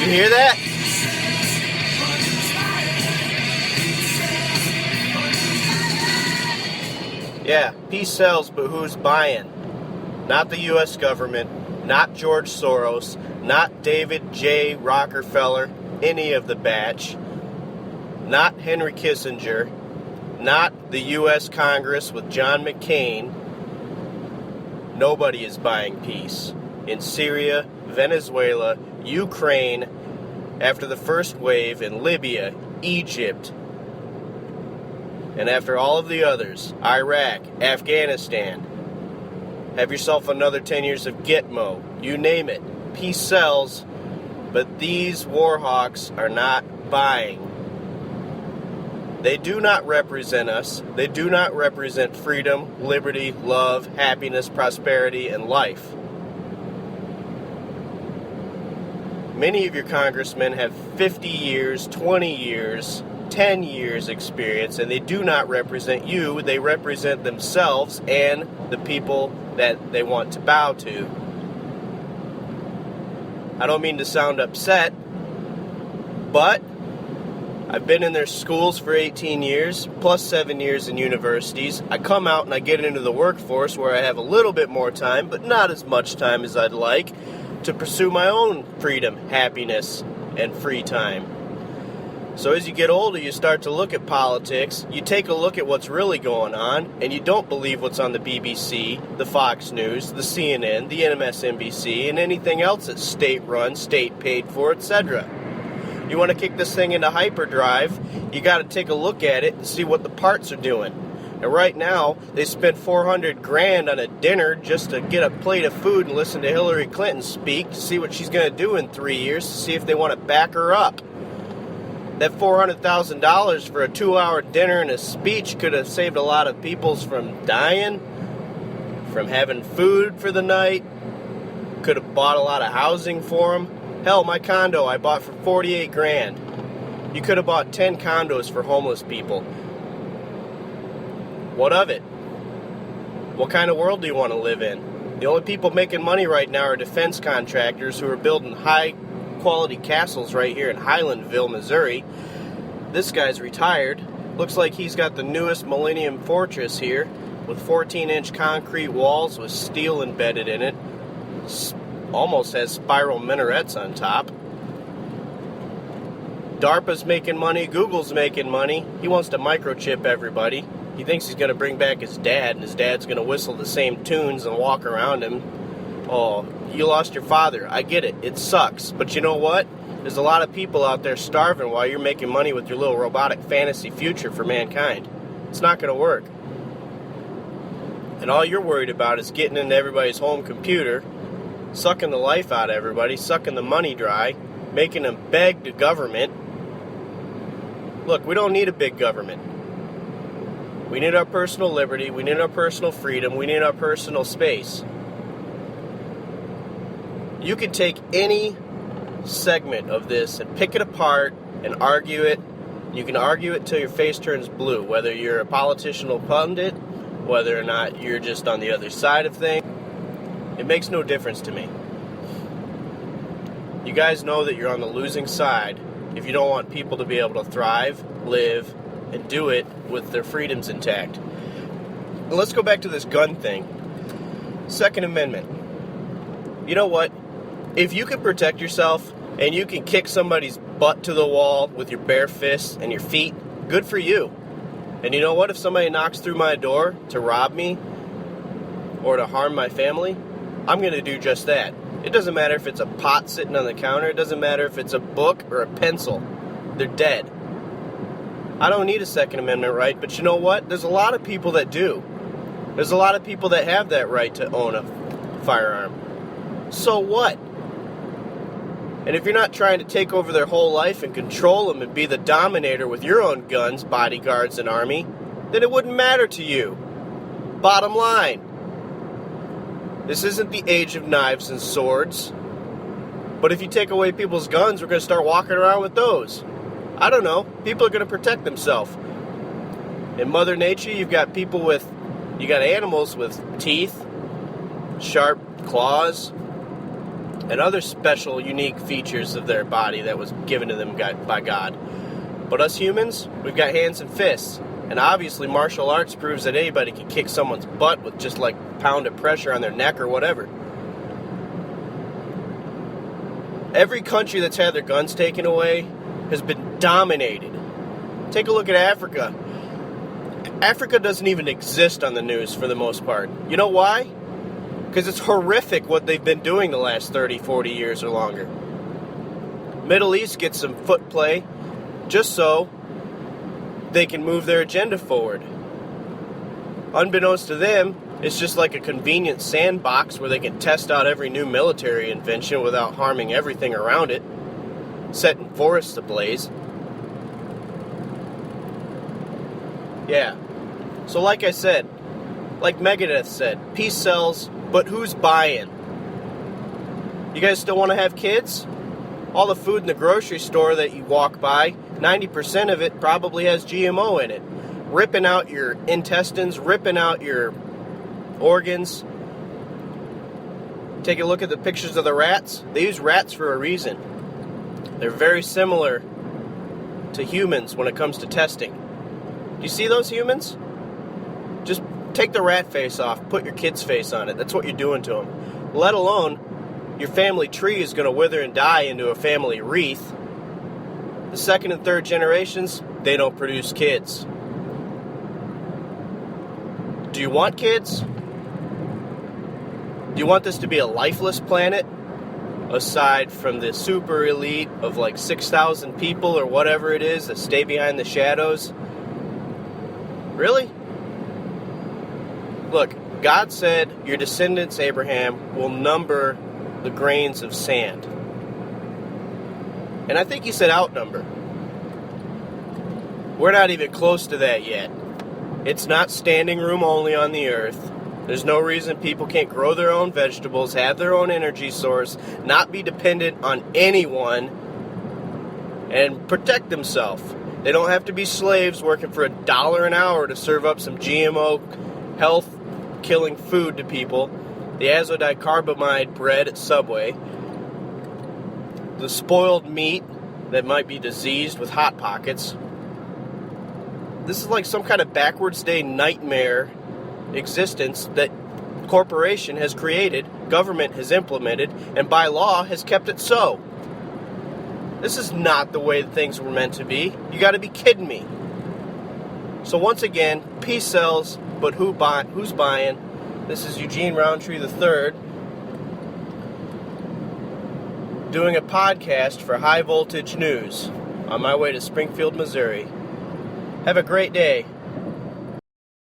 You hear that? Yeah, peace sells, but who's buying? Not the U.S. government, not George Soros, not David J. Rockefeller, any of the batch, not Henry Kissinger, not the U.S. Congress with John McCain. Nobody is buying peace. In Syria, Venezuela, Ukraine, after the first wave, in Libya, Egypt, and after all of the others, Iraq, Afghanistan. Have yourself another 10 years of Gitmo. You name it. Peace sells, but these war hawks are not buying. They do not represent us. They do not represent freedom, liberty, love, happiness, prosperity, and life. Many of your congressmen have 50 years, 20 years, 10 years experience, and they do not represent you. They represent themselves and the people that they want to bow to. I don't mean to sound upset, but I've been in their schools for 18 years, plus 7 years in universities. I come out and I get into the workforce where I have a little bit more time, but not as much time as I'd like, to pursue my own freedom, happiness, and free time. So as you get older, you start to look at politics, you take a look at what's really going on, and you don't believe what's on the BBC, the Fox News, the CNN, the MSNBC, and anything else that's state-run, state-paid for, etc. You want to kick this thing into hyperdrive, you got to take a look at it and see what the parts are doing. And right now, they spent $400,000 on a dinner just to get a plate of food and listen to Hillary Clinton speak to see what she's going to do in 3 years, to see if they want to back her up. That $400,000 for a 2-hour dinner and a speech could have saved a lot of people from dying, from having food for the night, could have bought a lot of housing for them. Hell, my condo I bought for $48,000. You could have bought 10 condos for homeless people. What of it? What kind of world do you want to live in? The only people making money right now are defense contractors who are building high-quality castles right here in Highlandville, Missouri. This guy's retired. Looks like he's got the newest Millennium Fortress here with 14-inch concrete walls with steel embedded in it. Almost has spiral minarets on top. DARPA's making money. Google's making money. He wants to microchip everybody. He thinks he's going to bring back his dad, and his dad's going to whistle the same tunes and walk around him. Oh, you lost your father. I get it. It sucks. But you know what? There's a lot of people out there starving while you're making money with your little robotic fantasy future for mankind. It's not going to work. And all you're worried about is getting into everybody's home computer, sucking the life out of everybody, sucking the money dry, making them beg the government. Look, we don't need a big government. We need our personal liberty, we need our personal freedom, we need our personal space. You can take any segment of this and pick it apart and argue it. You can argue it till your face turns blue, whether you're a politician pundit, whether or not you're just on the other side of things. It makes no difference to me. You guys know that you're on the losing side if you don't want people to be able to thrive, live, and do it with their freedoms intact. Now let's go back to this gun thing. Second Amendment. You know what? If you can protect yourself and you can kick somebody's butt to the wall with your bare fists and your feet, good for you. And you know what? If somebody knocks through my door to rob me or to harm my family, I'm going to do just that. It doesn't matter if it's a pot sitting on the counter. It doesn't matter if it's a book or a pencil. They're dead. I don't need a Second Amendment right, but you know what? There's a lot of people that do. There's a lot of people that have that right to own a firearm. So what? And if you're not trying to take over their whole life and control them and be the dominator with your own guns, bodyguards, and army, then it wouldn't matter to you. Bottom line. This isn't the age of knives and swords. But if you take away people's guns, we're going to start walking around with those. I don't know. People are going to protect themselves. In Mother Nature, you got animals with teeth, sharp claws, and other special, unique features of their body that was given to them by God. But us humans, we've got hands and fists. And obviously martial arts proves that anybody can kick someone's butt with just like a pound of pressure on their neck or whatever. Every country that's had their guns taken away has been dominated. Take a look at Africa. Africa doesn't even exist on the news for the most part. You know why? Because it's horrific what they've been doing the last 30, 40 years or longer. Middle East gets some foot play just so they can move their agenda forward. Unbeknownst to them, it's just like a convenient sandbox where they can test out every new military invention without harming everything around it, setting forests ablaze. Yeah. So like I said, like Megadeth said, peace sells, but who's buying? You guys still want to have kids? All the food in the grocery store that you walk by, 90% of it probably has GMO in it. Ripping out your intestines, ripping out your organs. Take a look at the pictures of the rats. They use rats for a reason. They're very similar to humans when it comes to testing. Do you see those humans? Just take the rat face off, put your kid's face on it. That's what you're doing to them. Let alone, your family tree is going to wither and die into a family wreath. The second and third generations, they don't produce kids. Do you want kids? Do you want this to be a lifeless planet? Aside from the super elite of like 6,000 people or whatever it is that stay behind the shadows? Really? Look, God said your descendants, Abraham, will number the grains of sand. And I think he said outnumber. We're not even close to that yet. It's not standing room only on the earth. There's no reason people can't grow their own vegetables, have their own energy source, not be dependent on anyone, and protect themselves. They don't have to be slaves working for $1 an hour to serve up some GMO, health-killing food to people. The azodicarbamide bread at Subway. The spoiled meat that might be diseased with Hot Pockets. This is like some kind of backwards day nightmare existence that corporation has created, government has implemented, and by law has kept it so. This is not the way things were meant to be. You got to be kidding me. So once again, peace sells, but who's buying? This is Eugene Roundtree III doing a podcast for High Voltage News on my way to Springfield, Missouri. Have a great day.